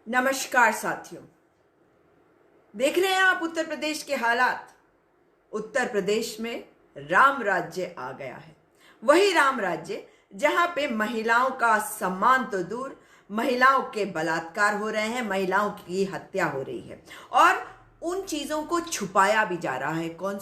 नमस्कार साथियों, देख रहे हैं आप उत्तर प्रदेश के हालात। उत्तर प्रदेश में राम राज्य आ गया है। वही राम राज्य जहां पे महिलाओं का सम्मान तो दूर, महिलाओं के बलात्कार हो रहे हैं, महिलाओं की हत्या हो रही है और उन चीजों को छुपाया भी जा रहा है। कौन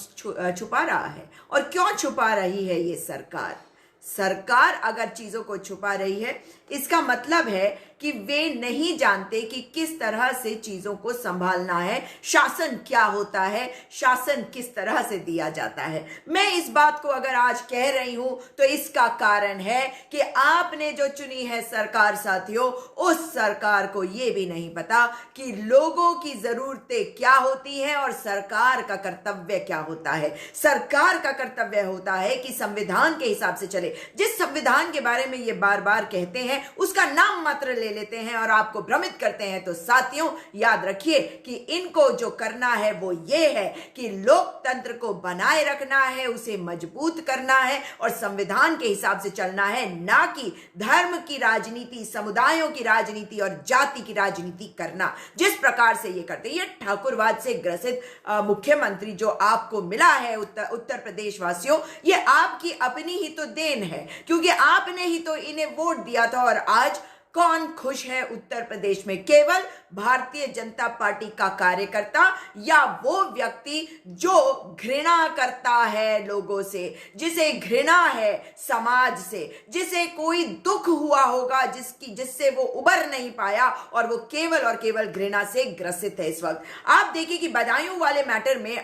छुपा रहा है और क्यों छुपा रही है ये सरकार? सरकार अगर चीजों को छुपा रही है, इसका मतलब है कि वे नहीं जानते कि किस तरह से चीजों को संभालना है, शासन क्या होता है, शासन किस तरह से दिया जाता है। मैं इस बात को अगर आज कह रही हूं तो इसका कारण है कि आपने जो चुनी है सरकार साथियों, उस सरकार को यह भी नहीं पता कि लोगों की जरूरतें क्या होती हैं और सरकार का कर्तव्य क्या होता है। सरकार का कर्तव्य होता है कि संविधान के हिसाब से चले। जिस संविधान के बारे में ये बार बार कहते हैं उसका नाम मात्र ले लेते हैं और आपको भ्रमित करते हैं। तो साथियों, याद रखिए कि इनको जो करना है वो ये है कि लोकतंत्र को बनाए रखना है, उसे मजबूत करना है और संविधान के हिसाब से चलना है, ना कि धर्म की राजनीति, समुदायों की राजनीति और जाति की राजनीति करना। जिस प्रकार से ये करते हैं, ये ठाकुरवाद से ग्रसित मुख्यमंत्री जो आपको मिला है उत्तर प्रदेश वासियों, ये आपकी अपनी ही तो देन है, क्योंकि आपने ही तो इन्हें वोट दिया था। और आज कौन खुश है उत्तर प्रदेश में? केवल भारतीय जनता पार्टी का कार्यकर्ता या वो व्यक्ति जो घृणा करता है लोगों से, जिसे घृणा है समाज से, जिसे कोई दुख हुआ होगा जिससे वो उबर नहीं पाया और वो केवल और केवल घृणा से ग्रसित है। इस वक्त आप देखिए कि बदायूं वाले मैटर में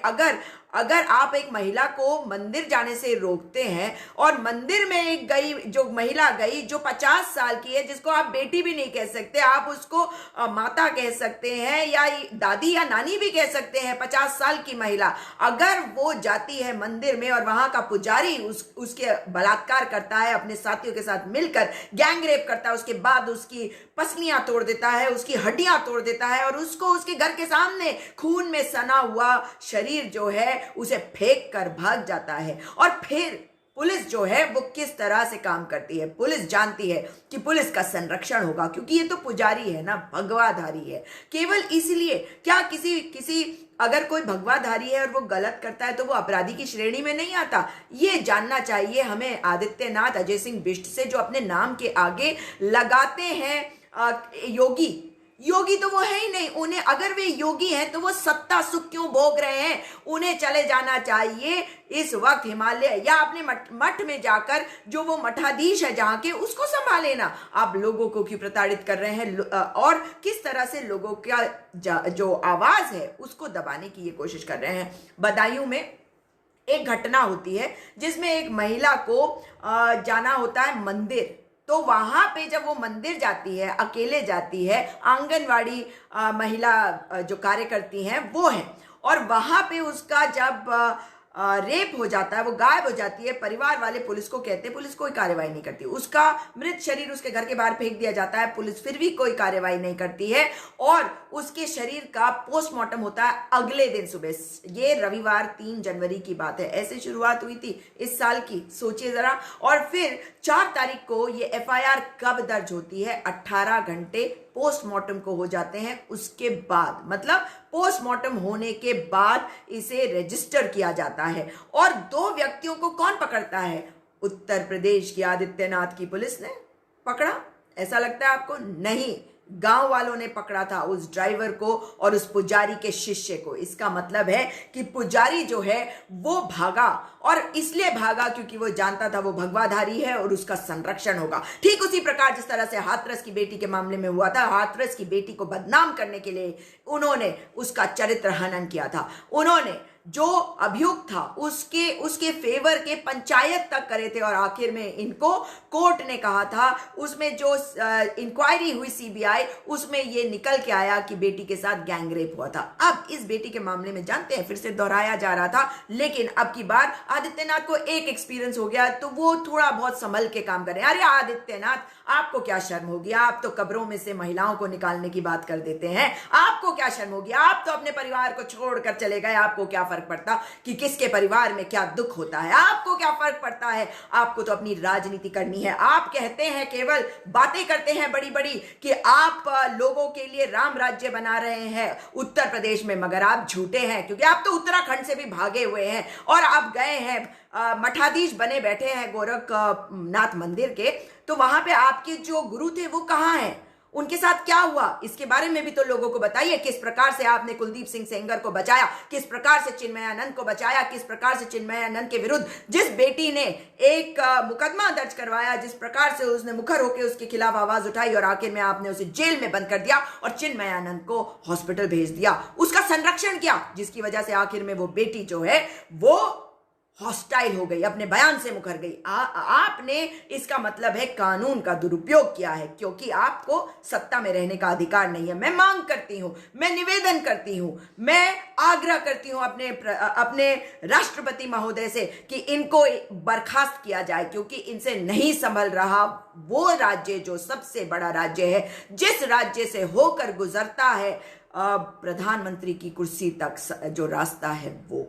अगर आप एक महिला को मंदिर जाने से रोकते हैं और मंदिर में एक जो महिला गई जो 50 साल की है, जिसको आप बेटी भी नहीं कह सकते, आप उसको माता कह सकते हैं या दादी या नानी भी कह सकते हैं, 50 साल की महिला अगर वो जाती है मंदिर में और वहां का पुजारी उसके बलात्कार करता है, अपने साथियों के साथ मिलकर गैंग रेप करता है, उसके बाद उसकी पसलियां तोड़ देता है, उसकी हड्डियां तोड़ देता है और उसको उसके घर के सामने खून में सना हुआ शरीर जो है उसे फेंक कर भाग जाता है। और फिर पुलिस जो है वो किस तरह से काम करती है? पुलिस जानती है कि पुलिस का संरक्षण होगा, क्योंकि ये तो पुजारी है ना, भगवाधारी है। केवल इसलिए क्या किसी अगर कोई भगवाधारी है और वो गलत करता है तो वो अपराधी की श्रेणी में नहीं आता? ये जानना चाहिए हमें आदित्यनाथ अजय सिंह बिष्ट से, जो अपने नाम के आगे लगाते हैं योगी तो वो है ही नहीं। उन्हें अगर वे योगी हैं तो वो सत्ता सुख क्यों भोग रहे हैं? उन्हें चले जाना चाहिए इस वक्त हिमालय या अपने मठ में जाकर, जो वो मठाधीश है जहां के, उसको संभाले ना। आप लोगों को क्यों प्रताड़ित कर रहे हैं और किस तरह से लोगों का जो आवाज है उसको दबाने की ये कोशिश कर रहे हैं। बदायूं में एक घटना होती है जिसमें एक महिला को जाना होता है मंदिर। तो वहां पे जब वो मंदिर जाती है, अकेले जाती है, आंगनवाड़ी महिला जो कार्य करती हैं वो है, और वहां पे उसका जब रेप हो जाता है, वो गायब हो जाती है, परिवार वाले पुलिस को कहते हैं, पुलिस कोई कार्रवाई नहीं करती। उसका मृत शरीर उसके घर के बाहर फेंक दिया जाता है, पुलिस फिर भी कोई कार्रवाई नहीं करती है और उसके शरीर का पोस्टमार्टम होता है अगले दिन सुबह। ये रविवार 3 जनवरी की बात है। ऐसे शुरुआत हुई थी इस साल की, सोचिए जरा। और फिर 4 तारीख को ये FIR कब दर्ज होती है? 18 घंटे पोस्टमार्टम को हो जाते हैं, उसके बाद, मतलब पोस्टमार्टम होने के बाद इसे रजिस्टर किया जाता है। और 2 व्यक्तियों को कौन पकड़ता है? उत्तर प्रदेश की आदित्यनाथ की पुलिस ने पकड़ा। ऐसा लगता है आपको? नहीं, गांव वालों ने पकड़ा था उस ड्राइवर को और उस पुजारी के शिष्य को। इसका मतलब है कि पुजारी जो है वो भागा, और इसलिए भागा क्योंकि वो जानता था वो भगवाधारी है और उसका संरक्षण होगा। ठीक उसी प्रकार जिस तरह से हाथरस की बेटी के मामले में हुआ था, हाथरस की बेटी को बदनाम करने के लिए उन्होंने उसका चरित्र हनन किया था। उन्होंने जो अभियुक्त था उसके फेवर के पंचायत तक करे थे और आखिर में इनको कोर्ट ने कहा था, उसमें जो इंक्वायरी हुई CBI, उसमें ये निकल के आया कि बेटी के साथ गैंग रेप हुआ था। अब इस बेटी के मामले में जानते हैं फिर से दोहराया जा रहा था, लेकिन अब की बार आदित्यनाथ को एक एक्सपीरियंस हो गया तो वो थोड़ा बहुत संभल के काम कर रहे हैं। अरे आदित्यनाथ, आपको क्या शर्म होगी? आप तो कब्रों में से महिलाओं को निकालने की बात कर देते हैं। आपको क्या शर्म होगी? आप तो अपने परिवार को छोड़कर चले गए, आपको क्या फर्क पड़ता कि किसके परिवार में क्या दुख होता है? आपको क्या फर्क पड़ता है? आपको तो अपनी राजनीति करनी है। आप कहते हैं, केवल बातें करते हैं बड़ी बड़ी कि आप लोगों के लिए राम राज्य बना रहे हैं उत्तर प्रदेश में, मगर आप झूठे हैं, क्योंकि आप तो उत्तराखंड से भी भागे हुए हैं और आप गए हैं, मठाधीश बने बैठे हैं गोरखनाथ मंदिर के। तो वहां पे आपके जो गुरु थे वो कहाँ हैं? उनके साथ क्या हुआ? इसके बारे में भी तो लोगों को बताइए। किस प्रकार से आपने कुलदीप सिंह सेंगर को बचाया, किस प्रकार से चिन्मयानंद को बचाया, किस प्रकार से चिन्मयानंद के विरुद्ध जिस बेटी ने एक मुकदमा दर्ज करवाया, जिस प्रकार से उसने मुखर होकर उसके खिलाफ आवाज उठाई और आखिर में आपने उसे जेल में बंद कर दिया और चिन्मयानंद को हॉस्पिटल भेज दिया, उसका संरक्षण किया, जिसकी वजह से आखिर में वो बेटी जो है वो हॉस्टाइल हो गई, अपने बयान से मुकर गई। आपने, इसका मतलब है, कानून का दुरुपयोग किया है, क्योंकि आपको सत्ता में रहने का अधिकार नहीं है। मैं मांग करती हूं, मैं निवेदन करती हूं, मैं आग्रह करती हूं अपने राष्ट्रपति महोदय से कि इनको बर्खास्त किया जाए, क्योंकि इनसे नहीं संभल रहा वो राज्य जो सबसे बड़ा राज्य है, जिस राज्य से होकर गुजरता है प्रधानमंत्री की कुर्सी तक जो रास्ता है वो।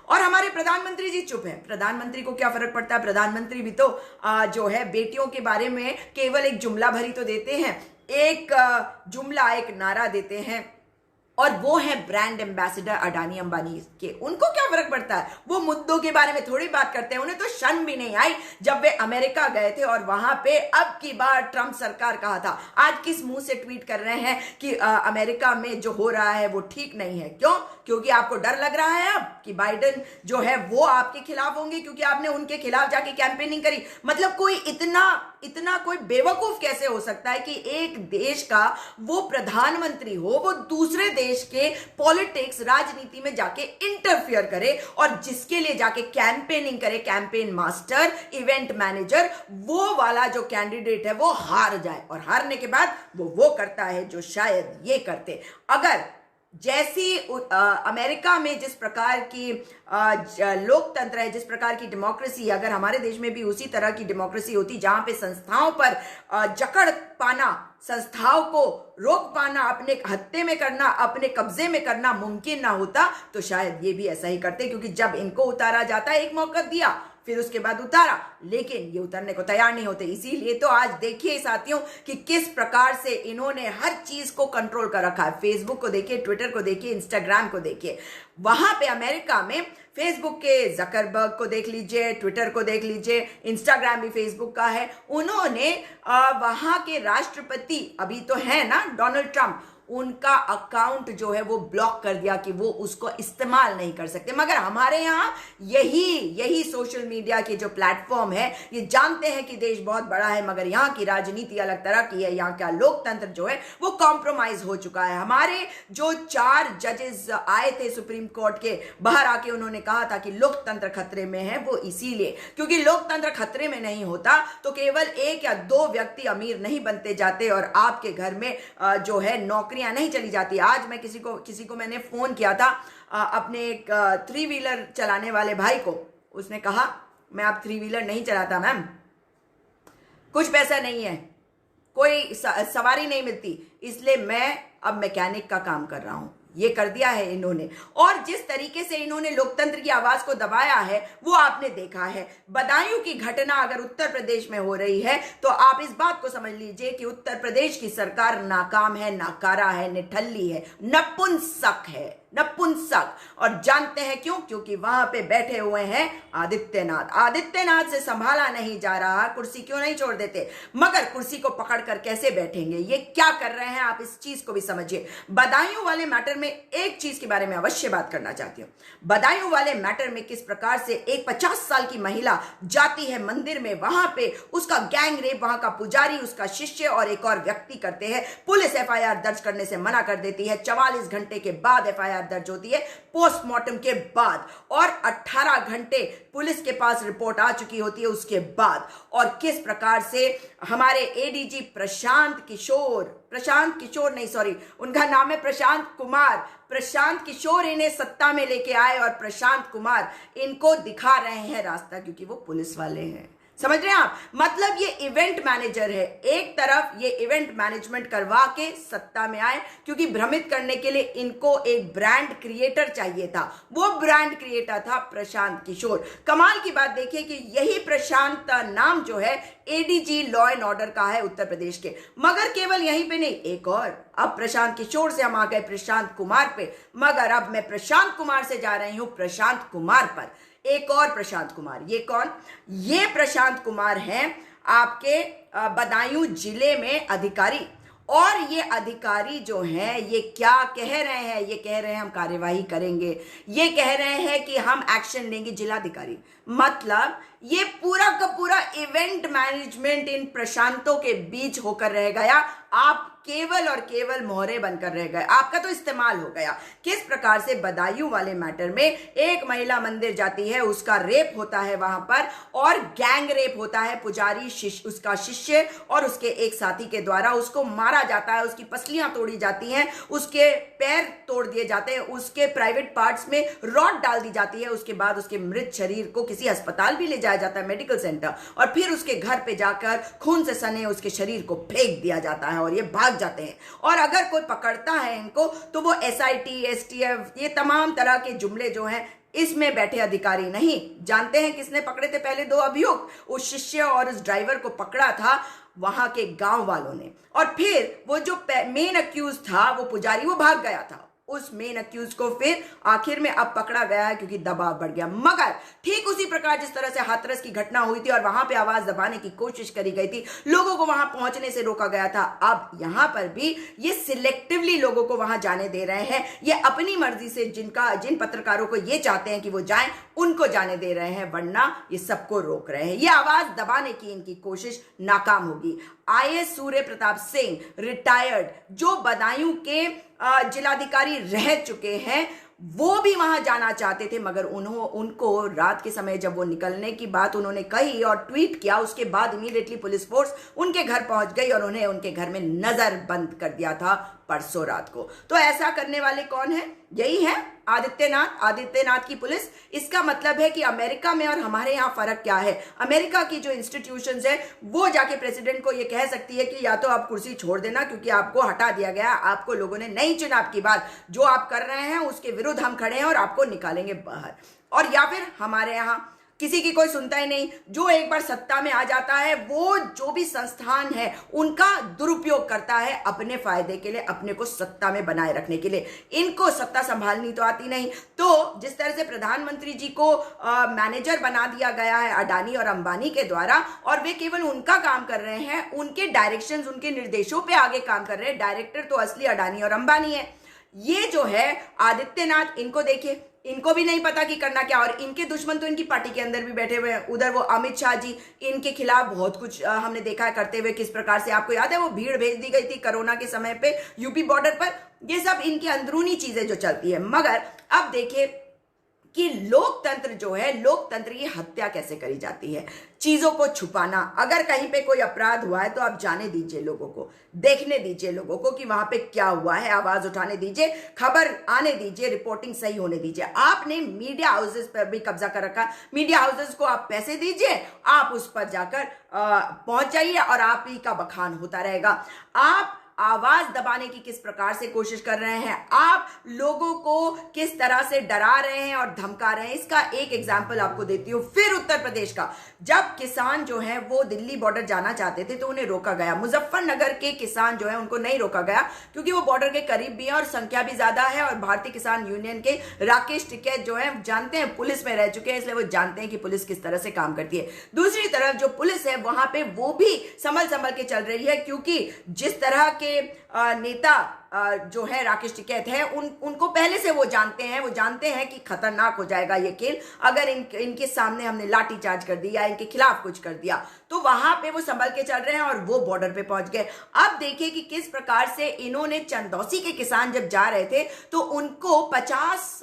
और हमारे प्रधानमंत्री जी चुप है। प्रधानमंत्री को क्या फर्क पड़ता है? प्रधानमंत्री भी तो जो है बेटियों के बारे में केवल एक जुमला भरी तो देते हैं, एक जुमला, एक नारा देते हैं, और वो है ब्रांड एम्बेसडर अडानी अंबानी के। उनको क्या फर्क पड़ता है? वो मुद्दों के बारे में थोड़ी बात करते हैं। उन्हें तो शर्म भी नहीं आई जब वे अमेरिका गए थे और वहां पे अब की बार ट्रंप सरकार कहा था। आज किस मुंह से ट्वीट कर रहे हैं कि अमेरिका में जो हो रहा है वो ठीक नहीं है? क्यों? क्योंकि आपको डर लग रहा है अब कि बाइडेन जो है वो आपके खिलाफ होंगे, क्योंकि आपने उनके खिलाफ जाके कैंपेनिंग करी। मतलब कोई इतना कोई बेवकूफ कैसे हो सकता है कि एक देश का वो प्रधानमंत्री हो, वो दूसरे देश के पॉलिटिक्स, राजनीति में जाके इंटरफियर करे और जिसके लिए जाके कैंपेनिंग करे, कैंपेन मास्टर, इवेंट मैनेजर, वो वाला जो कैंडिडेट है वो हार जाए, और हारने के बाद वो करता है जो शायद ये करते। अगर जैसी अमेरिका में जिस प्रकार की लोकतंत्र है, जिस प्रकार की डेमोक्रेसी, अगर हमारे देश में भी उसी तरह की डेमोक्रेसी होती जहां पे संस्थाओं पर जकड़ पाना, संस्थाओं को रोक पाना, अपने हत्थे में करना, अपने कब्जे में करना मुमकिन ना होता, तो शायद ये भी ऐसा ही करते। क्योंकि जब इनको उतारा जाता है, एक मौका दिया, फिर उसके बाद उतारा, लेकिन ये उतरने को तैयार नहीं होते। इसीलिए तो आज देखिए साथियों कि किस प्रकार से इन्होंने हर चीज को कंट्रोल कर रखा है। फेसबुक को देखिए, ट्विटर को देखिए, इंस्टाग्राम को देखिए। वहां पे अमेरिका में फेसबुक के जकरबर्ग को देख लीजिए, ट्विटर को देख लीजिए, इंस्टाग्राम भी फेसबुक का है। उन्होंने वहां के राष्ट्रपति अभी तो है ना डोनाल्ड ट्रंप, उनका अकाउंट जो है वो ब्लॉक कर दिया कि वो उसको इस्तेमाल नहीं कर सकते। मगर हमारे यहाँ यही सोशल मीडिया के जो प्लेटफॉर्म है, ये जानते हैं कि देश बहुत बड़ा है, मगर यहाँ की राजनीति अलग तरह की है। यहाँ का लोकतंत्र जो है वो कॉम्प्रोमाइज हो चुका है। हमारे जो 4 जजेस आए थे सुप्रीम कोर्ट के, बाहर आके उन्होंने कहा था कि लोकतंत्र खतरे में है। वो इसीलिए क्योंकि लोकतंत्र खतरे में नहीं होता तो केवल 1 या 2 व्यक्ति अमीर नहीं बनते जाते और आपके घर में जो है नौकरी नहीं चली जाती। आज मैं किसी को मैंने फोन किया था, अपने एक 3 व्हीलर चलाने वाले भाई को। उसने कहा मैं अब 3 व्हीलर नहीं चलाता मैम, कुछ पैसा नहीं है, कोई सवारी नहीं मिलती, इसलिए मैं अब मैकेनिक का काम कर रहा हूं। ये कर दिया है इन्होंने। और जिस तरीके से इन्होंने लोकतंत्र की आवाज को दबाया है वो आपने देखा है। बदायूं की घटना अगर उत्तर प्रदेश में हो रही है तो आप इस बात को समझ लीजिए कि उत्तर प्रदेश की सरकार नाकाम है, नाकारा है, निठल्ली है, नपुंसक है, नपुंसक। और जानते हैं क्यों? क्योंकि वहां पे बैठे हुए हैं आदित्यनाथ से संभाला नहीं जा रहा। कुर्सी क्यों नहीं छोड़ देते? मगर कुर्सी को पकड़कर कैसे बैठेंगे? ये क्या कर रहे हैं? आप इस चीज को भी समझिए। बदायूं वाले मैटर में एक चीज के बारे में अवश्य बात करना चाहती हूं। बदायूं वाले मैटर में किस प्रकार से एक 50 साल की महिला जाती है मंदिर में, वहां पे उसका गैंग रेप, वहां का पुजारी, उसका शिष्य और एक और व्यक्ति करते हैं। पुलिस एफआईआर दर्ज करने से मना कर देती है। 44 घंटे के बाद एफआईआर दर्ज होती है, पोस्टमार्टम के बाद, और 18 घंटे पुलिस के पास रिपोर्ट आ चुकी होती है उसके बाद। और किस प्रकार से हमारे एडीजी प्रशांत किशोर नहीं, सॉरी, उनका नाम है प्रशांत किशोर इन्हें सत्ता में लेके आए और प्रशांत कुमार इनको दिखा रहे हैं रास्ता, क्योंकि वो पुलिस वाले हैं। समझ रहे हैं आप? मतलब ये इवेंट मैनेजर है, एक तरफ ये इवेंट मैनेजमेंट करवा के सत्ता में आए, क्योंकि भ्रमित करने के लिए इनको एक ब्रांड क्रिएटर चाहिए था। वो ब्रांड क्रिएटर था प्रशांत किशोर। कमाल की बात देखिए कि यही प्रशांत नाम जो है एडीजी लॉ एंड ऑर्डर का है उत्तर प्रदेश के। मगर केवल यहीं पे नहीं, एक और, अब प्रशांत किशोर से हम आ गए प्रशांत कुमार पे, मगर अब मैं प्रशांत कुमार से जा रही हूं प्रशांत कुमार पर। एक और प्रशांत कुमार, ये कौन? ये प्रशांत कुमार हैं आपके बदायूं जिले में अधिकारी। और ये अधिकारी जो हैं ये क्या कह रहे हैं? ये कह रहे हैं हम कार्यवाही करेंगे, ये कह रहे हैं कि हम एक्शन लेंगे जिलाधिकारी। मतलब ये पूरा का पूरा इवेंट मैनेजमेंट इन प्रशांतों के बीच होकर रह गया। आप केवल और केवल मोहरे बनकर रह गए, आपका तो इस्तेमाल हो गया। किस प्रकार से बदायूं वाले मैटर में एक महिला मंदिर जाती है, उसका रेप होता है वहां पर, और गैंग रेप होता है, पुजारी उसका शिष्य और उसके एक साथी के द्वारा उसको मारा जाता है, उसकी पसलियां तोड़ी जाती हैं, उसके पैर तोड़ दिए जाते हैं, उसके प्राइवेट पार्ट्स में रॉड डाल दी जाती है, उसके बाद उसके मृत शरीर को किसी अस्पताल भी ले जाया जाता है, मेडिकल सेंटर, और फिर उसके घर पे जाकर खून से सने उसके शरीर को फेंक दिया जाता है और ये भाग जाते हैं। और अगर कोई पकड़ता है इनको तो वो एसआईटी, एसटीएफ, ये तमाम तरह के जुमले जो हैं इसमें बैठे अधिकारी नहीं जानते हैं किसने पकड़े थे पहले 2 अभियुक्त। उस शिष्य और उस ड्राइवर को पकड़ा था वहां के गांव वालों ने, और फिर वो जो मेन अक्यूज था वो पुजारी, वो भाग गया था। उस मेन अक्यूज को फिर आखिर में अब पकड़ा गया है क्योंकि दबाव बढ़ गया। मगर ठीक उसी प्रकार जिस तरह से हाथरस की घटना हुई थी और वहां पे आवाज दबाने की कोशिश करी गई थी, लोगों को वहां पहुंचने से रोका गया था, अब यहां पर भी ये सिलेक्टिवली लोगों को वहां जाने दे रहे हैं। ये अपनी मर्जी से जिन पत्रकारों को ये चाहते हैं कि वो जाएं उनको जाने दे रहे हैं, वरना ये सबको रोक रहे हैं। ये आवाज दबाने की इनकी कोशिश नाकाम होगी। आईएएस सूर्य प्रताप सिंह रिटायर्ड, जो बदायूं के जिलाधिकारी रह चुके हैं, वो भी वहां जाना चाहते थे, मगर उनको रात के समय जब वो निकलने की बात उन्होंने कही और ट्वीट किया, उसके बाद इमीडिएटली पुलिस फोर्स उनके घर पहुंच गई और उन्हें उनके घर में नजर बंद कर दिया था परसों रात को। तो ऐसा करने वाले कौन है? यही है आदित्यनाथ की पुलिस। इसका मतलब है कि अमेरिका में और हमारे यहाँ फर्क क्या है? अमेरिका की जो इंस्टीट्यूशंस है वो जाके प्रेसिडेंट को ये कह सकती है कि या तो आप कुर्सी छोड़ देना क्योंकि आपको हटा दिया गया, आपको लोगों ने नहीं चुना, आपकी बात जो आप कर रहे हैं उसके विरुद्ध हम खड़े हैं और आपको निकालेंगे बाहर। और या फिर हमारे यहाँ किसी की कोई सुनता ही नहीं, जो एक बार सत्ता में आ जाता है वो जो भी संस्थान है उनका दुरुपयोग करता है अपने फायदे के लिए, अपने को सत्ता में बनाए रखने के लिए। इनको सत्ता संभालनी तो आती नहीं। तो जिस तरह से प्रधानमंत्री जी को मैनेजर बना दिया गया है अडानी और अंबानी के द्वारा, और वे केवल उनका काम कर रहे हैं, उनके डायरेक्शंस, उनके निर्देशों पे आगे काम कर रहे हैं। डायरेक्टर तो असली अडानी और अंबानी है। ये जो है आदित्यनाथ, इनको देखिए, इनको भी नहीं पता कि करना क्या, और इनके दुश्मन तो इनकी पार्टी के अंदर भी बैठे हुए हैं। उधर वो अमित शाह जी, इनके खिलाफ बहुत कुछ हमने देखा है करते हुए, किस प्रकार से, आपको याद है वो भीड़ भेज दी गई थी कोरोना के समय पे यूपी बॉर्डर पर। ये सब इनकी अंदरूनी चीजें जो चलती है। मगर अब देखिए कि लोकतंत्र जो है, लोकतंत्र की हत्या कैसे करी जाती है, चीजों को छुपाना। अगर कहीं पे कोई अपराध हुआ है तो आप जाने दीजिए लोगों को, देखने दीजिए लोगों को कि वहां पे क्या हुआ है, आवाज उठाने दीजिए, खबर आने दीजिए, रिपोर्टिंग सही होने दीजिए। आपने मीडिया हाउसेस पर भी कब्जा कर रखा। मीडिया हाउसेस को आप पैसे दीजिए, आप उस पर जाकर पहुंच जाइए और आप ही का बखान होता रहेगा। आप आवाज दबाने की किस प्रकार से कोशिश कर रहे हैं, आप लोगों को किस तरह से डरा रहे हैं और धमका रहे हैं, इसका एक एग्जाम्पल आपको देती हूं। फिर उत्तर प्रदेश का, जब किसान जो है वो दिल्ली बॉर्डर जाना चाहते थे तो उन्हें रोका गया। मुजफ्फरनगर के किसान जो है उनको नहीं रोका गया क्योंकि वो बॉर्डर के करीब भी है और संख्या भी ज्यादा है, और भारतीय किसान यूनियन के राकेश टिकैत जो है जानते हैं, पुलिस में रह चुके हैं, इसलिए वो जानते हैं कि पुलिस किस तरह से काम करती है। दूसरी तरफ जो पुलिस है वहां पे वो भी संभल के चल रही है, क्योंकि जिस तरह के नेता जो है राकेश टिकैत है, उनको पहले से वो जानते हैं कि खतरनाक हो जाएगा ये खेल अगर इनके सामने हमने लाठी चार्ज कर दिया, इनके खिलाफ कुछ कर दिया। तो वहां पे वो संभल के चल रहे हैं और वो बॉर्डर पे पहुंच गए। अब देखिए कि किस प्रकार से इन्होंने, चंदौसी के किसान जब जा रहे थे तो उनको 50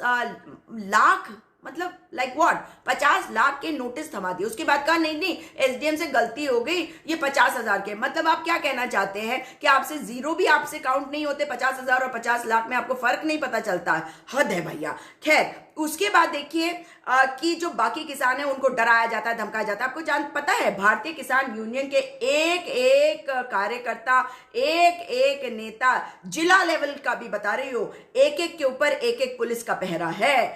लाख मतलब लाइक व्हाट, 50 लाख के नोटिस थमा दिए, उसके बाद कहा नहीं नहीं एसडीएम से गलती हो गई, ये 50,000 के। मतलब आप क्या कहना चाहते हैं कि आपसे जीरो भी आपसे काउंट नहीं होते, 50,000 और 50 लाख में आपको फर्क नहीं पता चलता है? हद है भैया। खैर, उसके बाद देखिए कि जो बाकी किसान है उनको डराया जाता है, धमकाया जाता है। आपको पता है भारतीय किसान यूनियन के एक एक कार्यकर्ता, एक एक नेता, जिला लेवल का भी बता रही हो, एक एक के ऊपर एक एक पुलिस का पहरा है।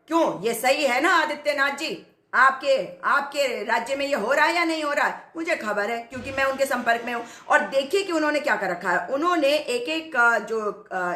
क्यों, ये सही है ना आदित्यनाथ जी? आपके आपके राज्य में ये हो रहा है या नहीं हो रहा है? मुझे खबर है क्योंकि मैं उनके संपर्क में हूं। और देखिए कि उन्होंने क्या कर रखा है। उन्होंने एक एक जो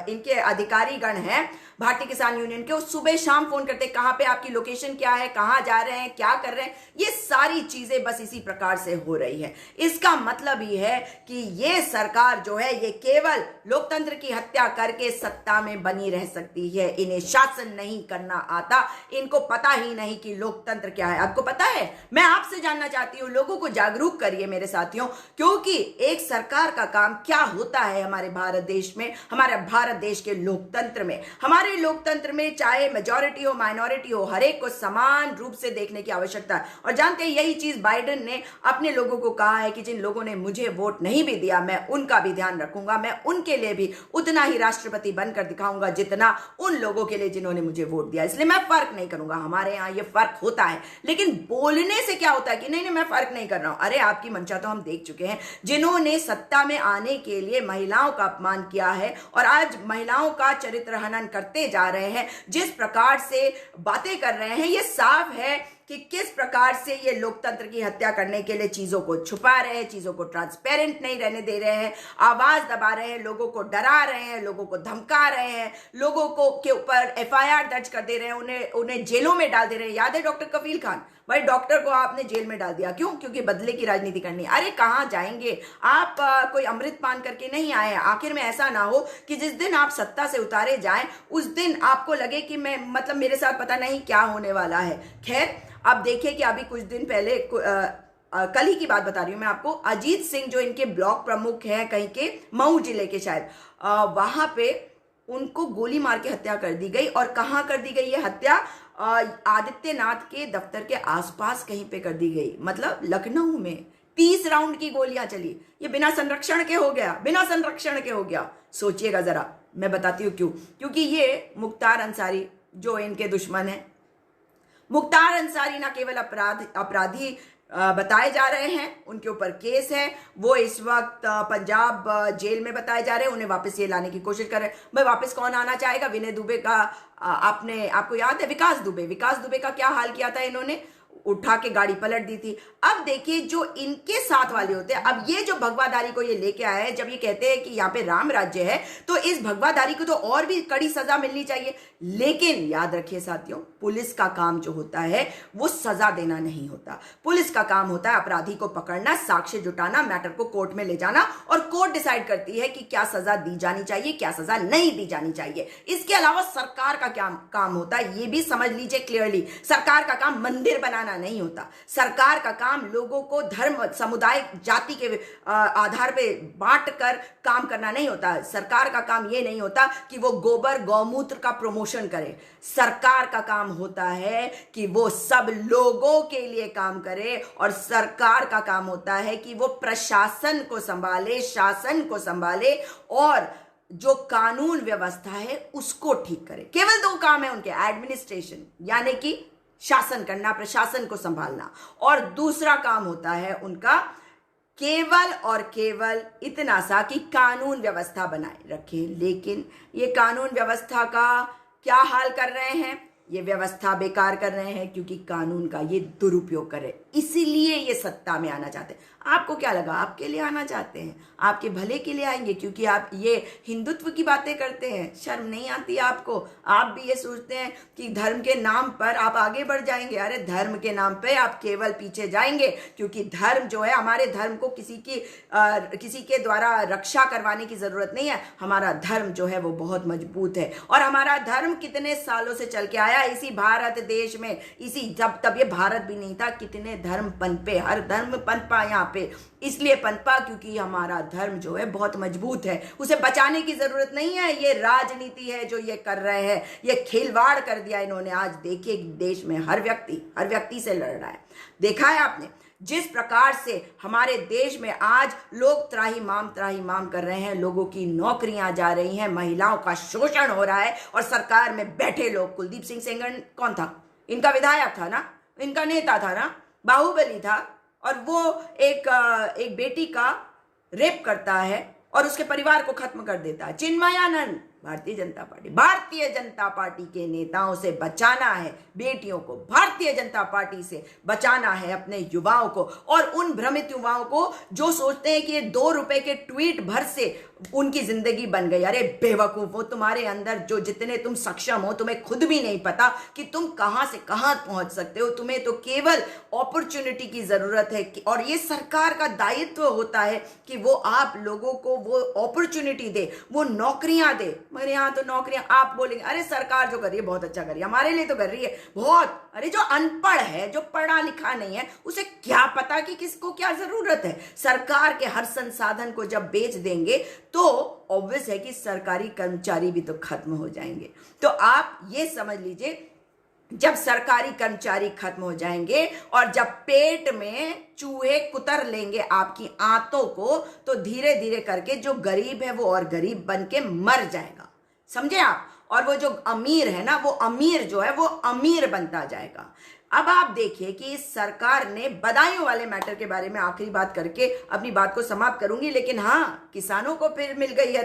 इनके अधिकारी गण हैं भारतीय किसान यूनियन के, वो सुबह शाम फोन करते, कहां पे आपकी लोकेशन क्या है, कहां जा रहे हैं, क्या कर रहे हैं। ये सारी चीजें बस इसी प्रकार से हो रही है। इसका मतलब ही है कि ये सरकार जो है ये केवल लोकतंत्र की हत्या करके सत्ता में बनी रह सकती है। इन्हें शासन नहीं करना आता, इनको पता ही नहीं कि लोकतंत्र क्या है। आपको पता है? मैं आपसे जानना चाहती हूं, लोगों को जागरूक करिए मेरे साथियों, क्योंकि एक सरकार का काम क्या होता है हमारे भारत देश में, हमारे भारत देश के लोकतंत्र में। हमारे लोकतंत्र में चाहे मेजॉरिटी हो माइनॉरिटी हो, हर एक को समान रूप से देखने की आवश्यकता है। और जानते हैं यही चीज बाइडेन ने अपने लोगों को कहा है कि जिन लोगों ने मुझे वोट नहीं भी दिया, मैं उनका भी ध्यान रखूंगा, मैं उनके लिए भी उतना ही राष्ट्रपति बनकर दिखाऊंगा जितना उन लोगों के लिए जिन्होंने मुझे वोट दिया। इसलिए मैं फर्क नहीं करूंगा। हमारे यहाँ ये फर्क होता है, लेकिन बोलने से क्या होता है कि नहीं नहीं मैं फर्क नहीं कर रहा हूं। अरे आपकी मंशा तो हम देख चुके हैं, जिन्होंने सत्ता में आने के लिए महिलाओं का अपमान किया है और आज महिलाओं का चरित्र हनन करते जा रहे हैं, जिस प्रकार से बातें कर रहे हैं, ये साफ है कि किस प्रकार से ये लोकतंत्र की हत्या करने के लिए चीजों को छुपा रहे हैं, चीजों को ट्रांसपेरेंट नहीं रहने दे रहे हैं, आवाज दबा रहे हैं, लोगों को डरा रहे हैं, लोगों को धमका रहे हैं, लोगों को के ऊपर एफआईआर दर्ज कर दे रहे हैं, उन्हें जेलों में डाल दे रहे हैं। याद है डॉक्टर कफील खान? भाई डॉक्टर को आपने जेल में डाल दिया, क्यों? क्योंकि बदले की राजनीति करनी। अरे कहां जाएंगे आप? कोई अमृत पान करके नहीं आए। आखिर में ऐसा ना हो कि जिस दिन आप सत्ता से उतारे जाएं उस दिन आपको लगे कि मैं मतलब मेरे साथ पता नहीं क्या होने वाला है। खैर, अब देखिए कि अभी कुछ दिन पहले कल ही की बात बता रही हूं मैं आपको, अजीत सिंह जो इनके ब्लॉक प्रमुख हैं कहीं के मऊ जिले के शायद, वहां पे उनको गोली मार के हत्या कर दी गई। और कहां कर दी गई ये हत्या? आदित्यनाथ के दफ्तर के आसपास कहीं पे कर दी गई, मतलब लखनऊ में 30 राउंड की गोलियां चली। ये बिना संरक्षण के हो गया, बिना संरक्षण के हो गया। सोचिएगा जरा, मैं बताती हूँ क्यों। क्योंकि ये मुख्तार अंसारी जो इनके दुश्मन है, मुख्तार अंसारी ना केवल अपराधी बताए जा रहे हैं, उनके ऊपर केस है, वो इस वक्त पंजाब जेल में बताए जा रहे हैं, उन्हें वापस ये लाने की कोशिश कर रहे हैं। भाई वापस कौन आना चाहेगा? विनय दुबे का आपको याद है? विकास दुबे का क्या हाल किया था इन्होंने? उठा के गाड़ी पलट दी थी। अब देखिए जो इनके साथ वाले होते हैं, अब ये जो भगवादारी को ये लेके आए हैं, जब ये कहते हैं कि यहाँ पे राम राज्य है तो इस भगवादारी को तो और भी कड़ी सजा मिलनी चाहिए। लेकिन याद रखिए साथियों, पुलिस का काम जो होता है वो सजा देना नहीं होता। पुलिस का काम होता है अपराधी को पकड़ना, साक्ष्य जुटाना, मैटर को कोर्ट में ले जाना, और कोर्ट डिसाइड करती है कि क्या सजा दी जानी चाहिए, क्या सजा नहीं दी जानी चाहिए। इसके अलावा सरकार का क्या काम होता है ये भी समझ लीजिए क्लियरली। सरकार का काम मंदिर बनाना नहीं होता। सरकार का काम लोगों को धर्म, समुदाय, जाति के आधार पे बांट कर काम करना नहीं होता। सरकार का काम ये नहीं होता कि वो गोबर गौमूत्र का प्रमोशन करे। सरकार का काम होता है कि वो सब लोगों के लिए काम करे, और सरकार का काम होता है कि वो प्रशासन को संभाले, शासन को संभाले, और जो कानून व्यवस्था है उसको ठीक करे। केवल 2 काम है उनके, एडमिनिस्ट्रेशन यानी कि शासन करना, प्रशासन को संभालना, और दूसरा काम होता है उनका केवल और केवल इतना सा कि कानून व्यवस्था बनाए रखें। लेकिन ये कानून व्यवस्था का क्या हाल कर रहे हैं? ये व्यवस्था बेकार कर रहे हैं क्योंकि कानून का ये दुरुपयोग कर रहे हैं, इसीलिए ये सत्ता में आना चाहते हैं। आपको क्या लगा? आपके लिए आना चाहते हैं, आपके भले के लिए आएंगे क्योंकि आप ये हिंदुत्व की बातें करते हैं। शर्म नहीं आती आपको? आप भी ये सोचते हैं कि धर्म के नाम पर आप आगे बढ़ जाएंगे। अरे धर्म के नाम पे आप केवल पीछे जाएंगे, क्योंकि धर्म जो है, हमारे धर्म को किसी के द्वारा रक्षा करवाने की जरूरत नहीं है। हमारा धर्म जो है वो बहुत मजबूत है, और हमारा धर्म कितने सालों से चल के आया इसी भारत देश में। इसी तब ये भारत भी नहीं था, कितने धर्म पनपे, हर धर्म पनपा यहाँ पे। पे इसलिए पनपा क्योंकि हमारा धर्म जो है बहुत मजबूत है, उसे बचाने की जरूरत नहीं है। ये राजनीति है जो ये कर रहे हैं, ये खिलवाड़ कर दिया इन्होंने। आज देखिए देश में हर व्यक्ति से लड़ रहा है। देखा है आपने जिस प्रकार से हमारे देश में आज लोग त्राहिमाम कर रहे हैं, लोगों की नौकरियां जा रही हैं, महिलाओं का शोषण हो रहा है, और सरकार में बैठे लोग, कुलदीप सिंह सेंगर कौन था? इनका विधायक था ना, इनका नेता था ना, बाहुबली था, और वो एक बेटी का रेप करता है और उसके परिवार को खत्म कर देता है। चिन्मयानंद, भारतीय जनता पार्टी के नेताओं से बचाना है बेटियों को, भारतीय जनता पार्टी से बचाना है अपने युवाओं को, और उन भ्रमित युवाओं को जो सोचते हैं कि ये 2 रुपए के ट्वीट भर से उनकी जिंदगी बन गई। अरे बेवकूफो, तुम्हारे अंदर जो जितने तुम सक्षम हो, तुम्हें खुद भी नहीं पता कि तुम कहां से कहां पहुंच सकते हो। तुम्हें तो केवल अपॉर्चुनिटी की जरूरत है, और ये सरकार का दायित्व होता है कि वो आप लोगों को वो अपॉर्चुनिटी दे, वो नौकरियां दे। मेरे यहाँ तो नौकरियां, आप बोलेंगे अरे सरकार जो कर रही है बहुत अच्छा कर रही है, हमारे लिए तो कर रही है बहुत। अरे जो अनपढ़ है, जो पढ़ा लिखा नहीं है, उसे क्या पता कि किसको क्या जरूरत है। सरकार के हर संसाधन को जब बेच देंगे तो ऑब्वियस है कि सरकारी कर्मचारी भी तो खत्म हो जाएंगे। तो आप ये समझ लीजिए, जब सरकारी कर्मचारी खत्म हो जाएंगे और जब पेट में चूहे कुतर लेंगे आपकी आंतों को, तो धीरे धीरे करके जो गरीब है वो और गरीब बन के मर जाएगा, समझे आप? और वो जो अमीर है ना, वो अमीर जो है वो अमीर बनता जाएगा। अब आप देखिए कि इस सरकार ने बदायूं वाले मैटर के बारे में आखिरी बात करके अपनी बात को समाप्त करूंगी, लेकिन हाँ, किसानों को फिर मिल गई है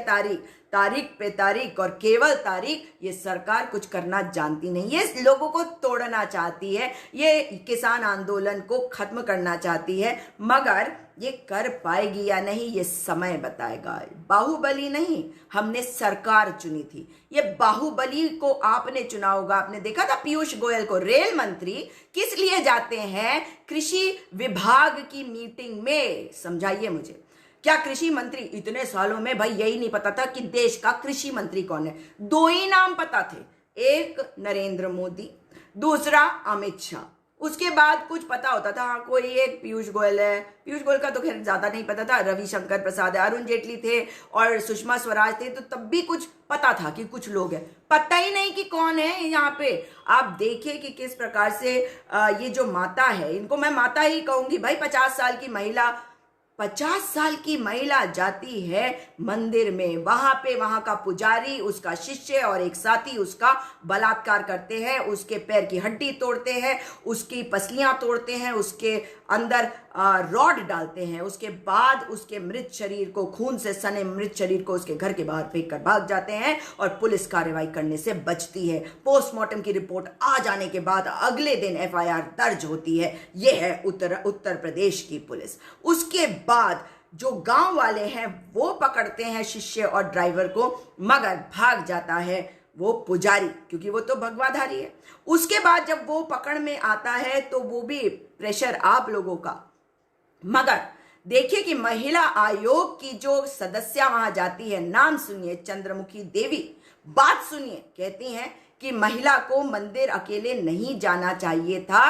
तारीख पे तारीख, और केवल तारीख। ये सरकार कुछ करना जानती नहीं है, ये लोगों को तोड़ना चाहती है, ये किसान आंदोलन को खत्म करना चाहती है, मगर ये कर पाएगी या नहीं ये समय बताएगा। बाहुबली नहीं, हमने सरकार चुनी थी। ये बाहुबली को आपने चुना होगा। आपने देखा था पीयूष गोयल को, रेल मंत्री किस लिए जाते हैं कृषि विभाग की मीटिंग में? समझाइए मुझे। क्या कृषि मंत्री, इतने सालों में भाई यही नहीं पता था कि देश का कृषि मंत्री कौन है? 2 ही नाम पता थे, एक नरेंद्र मोदी, दूसरा अमित शाह। उसके बाद कुछ पता होता था, हाँ कोई एक पीयूष गोयल है, पीयूष गोयल का तो खैर ज्यादा नहीं पता था, रविशंकर प्रसाद है, अरुण जेटली थे और सुषमा स्वराज थे, तो तब भी कुछ पता था कि कुछ लोग हैं, पता ही नहीं कि कौन है यहाँ पे। आप देखिए कि किस प्रकार से ये जो माता है, इनको मैं माता ही कहूंगी भाई। 50 साल की महिला, 50 साल की महिला जाती है मंदिर में, वहां पे वहां का पुजारी, उसका शिष्य और एक साथी उसका बलात्कार करते हैं, उसके पैर की हड्डी तोड़ते हैं, उसकी पसलियां तोड़ते हैं, उसके अंदर रॉड डालते हैं, उसके बाद उसके मृत शरीर को, खून से सने मृत शरीर को उसके घर के बाहर फेंक कर भाग जाते हैं, और पुलिस कार्रवाई करने से बचती है। पोस्टमार्टम की रिपोर्ट आ जाने के बाद अगले दिन FIR दर्ज होती है। यह है उत्तर प्रदेश की पुलिस। उसके बाद जो गांव वाले हैं वो पकड़ते हैं शिष्य और ड्राइवर को, मगर भाग जाता है वो पुजारी, क्योंकि वो तो भगवाधारी है। उसके बाद जब वो पकड़ में आता है तो वो भी प्रेशर आप लोगों का, मगर देखिए कि महिला आयोग की जो सदस्य वहां जाती है, नाम सुनिए, चंद्रमुखी देवी, बात सुनिए, कहती हैं कि महिला को मंदिर अकेले नहीं जाना चाहिए था,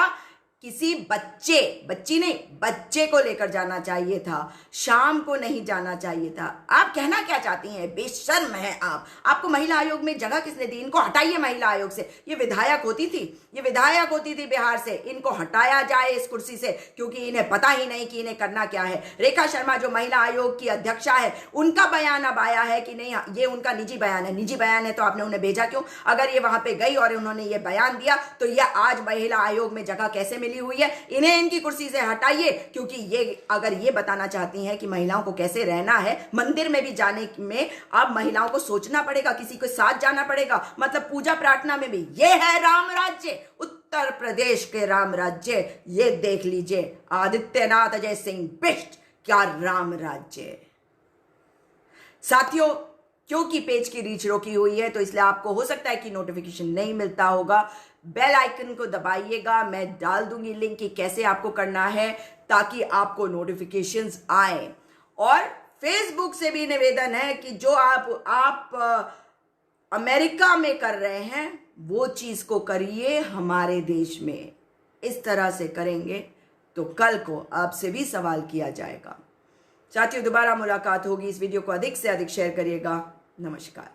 किसी बच्चे को लेकर जाना चाहिए था, शाम को नहीं जाना चाहिए था। आप कहना क्या चाहती हैं? बेशर्म है आप। आपको महिला आयोग में जगह किसने दी? इनको हटाइए महिला आयोग से। ये विधायक होती थी बिहार से, इनको हटाया जाए इस कुर्सी से, क्योंकि इन्हें पता ही नहीं कि इन्हें करना क्या है। रेखा शर्मा जो महिला आयोग की अध्यक्षा है, उनका बयान अब आया है कि नहीं, ये उनका निजी बयान है, तो आपने उन्हें भेजा क्यों? अगर ये वहां पे गई और उन्होंने ये बयान दिया तो ये आज महिला आयोग में जगह कैसे मिली हुई है? इन्हें इनकी कुर्सी से हटाइए, क्योंकि ये अगर ये बताना चाहती हैं कि महिलाओं को कैसे रहना है, मंदिर में भी जाने में अब महिलाओं को सोचना पड़ेगा, किसी के साथ जाना पड़ेगा, मतलब पूजा प्रार्थना में भी। ये है राम राज्य, उत्तर प्रदेश के राम राज्य। ये देख लीजिए, आदित्यनाथ अजय सिंह बिष्ट, क्या राम राज्य। साथियों, क्योंकि पेज की रीच रोकी हुई है तो इसलिए आपको हो सकता है कि नोटिफिकेशन नहीं मिलता होगा। बेल आइकन को दबाइएगा, मैं डाल दूंगी लिंक कि कैसे आपको करना है ताकि आपको नोटिफिकेशंस आए। और फेसबुक से भी निवेदन है कि जो आप अमेरिका में कर रहे हैं वो चीज को करिए हमारे देश में। इस तरह से करेंगे तो कल को आपसे भी सवाल किया जाएगा। साथियों, दोबारा मुलाकात होगी। इस वीडियो को अधिक से अधिक शेयर करिएगा। नमस्कार।